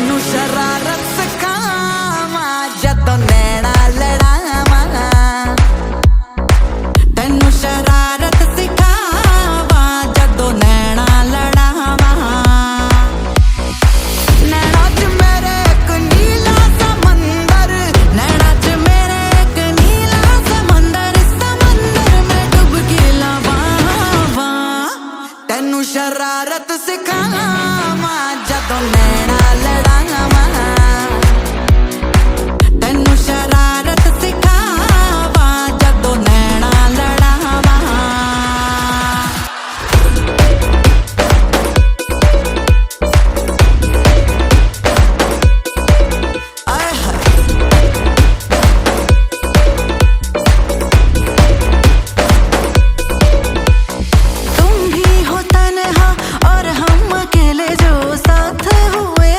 तेनू शरारत सिखावा जदों नैना लड़ावा, तेनू शरारत सिखावा जदों नैना लड़ावा। नैना च मेरे एक नीला समंदर, नैना च मेरे एक नीला समंदर, समंदर में डुबकी लवावा। तेनू शरारत सिखावा जदों नैना लड़ावा, तेनू शरारत सिखावा जदों नैना लड़ावा। आय हाय तुम भी हो तन्हा और हम अकेले जो साथ हुए।